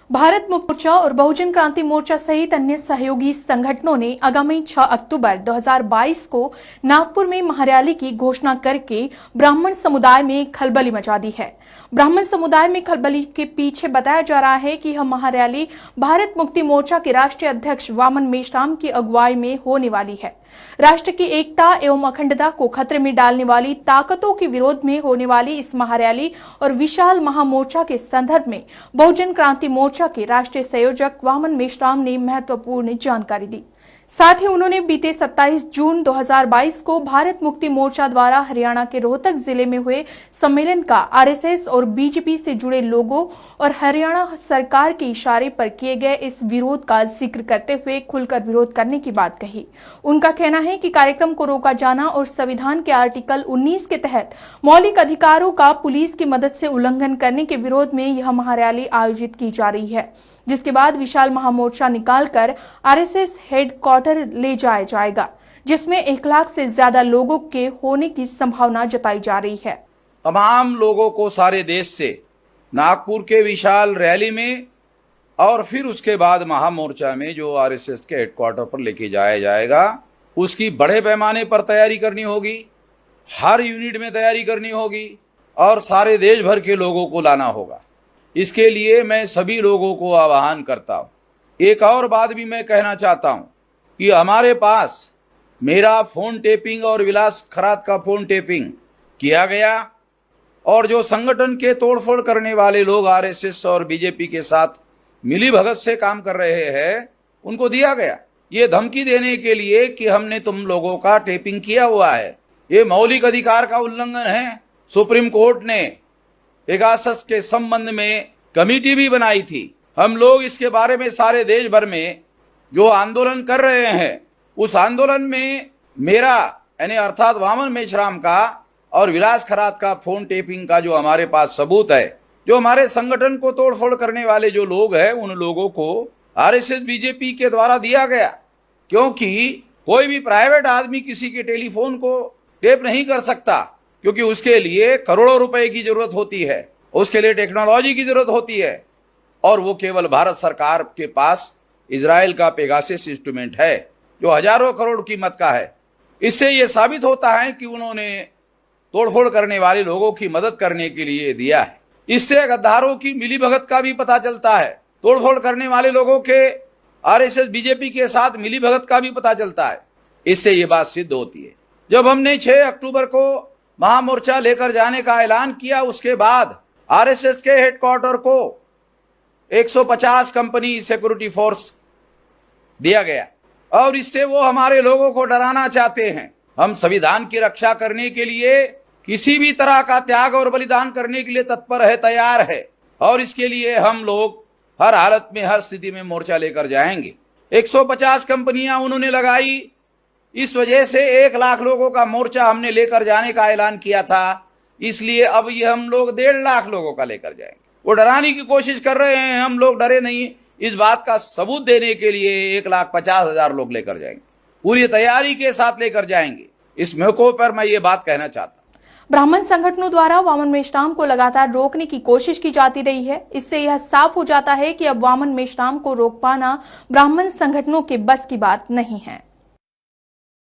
भारत मुक्ति मोर्चा और बहुजन क्रांति मोर्चा सहित अन्य सहयोगी संगठनों ने आगामी 6 अक्टूबर 2022 को नागपुर में महारैली की घोषणा करके ब्राह्मण समुदाय में खलबली मचा दी है। ब्राह्मण समुदाय में खलबली के पीछे बताया जा रहा है कि यह महारैली भारत मुक्ति मोर्चा के राष्ट्रीय अध्यक्ष वामन मेश्राम की अगुवाई में होने वाली है। राष्ट्र की एकता एवं अखंडता को खतरे में डालने वाली ताकतों के विरोध में होने वाली इस महारैली और विशाल महामोर्चा के संदर्भ में बहुजन क्रांति मोर्चा के राष्ट्रीय संयोजक वामन मेश्राम ने महत्वपूर्ण जानकारी दी। साथ ही उन्होंने बीते 27 जून 2022 को भारत मुक्ति मोर्चा द्वारा हरियाणा के रोहतक जिले में हुए सम्मेलन का आरएसएस और बीजेपी से जुड़े लोगों और हरियाणा सरकार के इशारे पर किए गए इस विरोध का जिक्र करते हुए खुलकर विरोध करने की बात कही। उनका कहना है कि कार्यक्रम को रोका जाना और संविधान के आर्टिकल 19 के तहत मौलिक अधिकारों का पुलिस की मदद से उल्लंघन करने के विरोध में यह महारैली आयोजित की जा रही है, जिसके बाद विशाल महामोर्चा निकालकर आरएसएस हेडक्वार्टर ले जाया जाएगा, जिसमें 1 लाख से ज्यादा लोगों के होने की संभावना जताई जा रही है। तमाम लोगों को सारे देश से नागपुर के विशाल रैली में और फिर उसके बाद महामोर्चा में जो आरएसएस के हेडक्वार्टर पर लेके जाया जाएगा, उसकी बड़े पैमाने पर तैयारी करनी होगी, हर यूनिट में तैयारी करनी होगी और सारे देश भर के लोगों को लाना होगा। इसके लिए मैं सभी लोगों को आह्वान करता हूँ। एक और बात भी मैं कहना चाहता हूँ कि हमारे पास मेरा फोन टेपिंग और विलास खरात का फोन टेपिंग किया गया और जो संगठन के तोड़फोड़ करने वाले लोग आरएसएस और बीजेपी के साथ मिली भगत से काम कर रहे हैं, उनको दिया गया ये धमकी देने के लिए कि हमने तुम लोगों का टेपिंग किया हुआ है, ये मौलिक अधिकार का उल्लंघन है। सुप्रीम कोर्ट ने पेगासस के संबंध में कमेटी भी बनाई थी। हम लोग इसके बारे में सारे देश भर में जो आंदोलन कर रहे हैं, उस आंदोलन में मेरा यानी अर्थात वामन मेश्राम का और विलास खरात का फोन टेपिंग का जो हमारे पास सबूत है, जो हमारे संगठन को तोड़फोड़ करने वाले जो लोग हैं, उन लोगों को आरएसएस बीजेपी के द्वारा दिया गया, क्योंकि कोई भी प्राइवेट आदमी किसी के टेलीफोन को टेप नहीं कर सकता, क्योंकि उसके लिए करोड़ों रुपए की जरूरत होती है, उसके लिए टेक्नोलॉजी की जरूरत होती है और वो केवल भारत सरकार के पास इजराइल का पेगासस इंस्ट्रूमेंट है जो हजारों करोड़ कीमत का है। इससे ये साबित होता है कि उन्होंने तोड़फोड़ करने वाले लोगों की मदद करने के लिए दिया है। इससे गद्दारों की मिलीभगत का भी पता चलता है, तोड़फोड़ करने वाले लोगों के आरएसएस बीजेपी के साथ मिलीभगत का भी पता चलता है। इससे ये बात सिद्ध होती है। जब हमने 6 अक्टूबर को महामोर्चा लेकर जाने का ऐलान किया, उसके बाद आरएसएस के हेडक्वार्टर को 150 कंपनी सिक्योरिटी फोर्स दिया गया और इससे वो हमारे लोगों को डराना चाहते हैं। हम संविधान की रक्षा करने के लिए किसी भी तरह का त्याग और बलिदान करने के लिए तत्पर है, तैयार है और इसके लिए हम लोग हर हालत में, हर स्थिति में मोर्चा लेकर जाएंगे। 150 कंपनियां उन्होंने लगाई, इस वजह से 1 लाख लोगों का मोर्चा हमने लेकर जाने का ऐलान किया था। इसलिए अब ये हम लोग 1.5 लाख लोगों का लेकर जाएंगे। वो डराने की कोशिश कर रहे हैं, हम लोग डरे नहीं। इस बात का सबूत देने के लिए 1,50,000 लोग लेकर जाएंगे, पूरी तैयारी के साथ लेकर जाएंगे। इस मौके पर मैं ये बात कहना चाहता हूं। ब्राह्मण संगठनों द्वारा वामन मेश्राम को लगातार रोकने की कोशिश की जाती रही है। इससे यह साफ हो जाता है कि अब वामन मेश्राम को रोक पाना ब्राह्मण संगठनों के बस की बात नहीं है।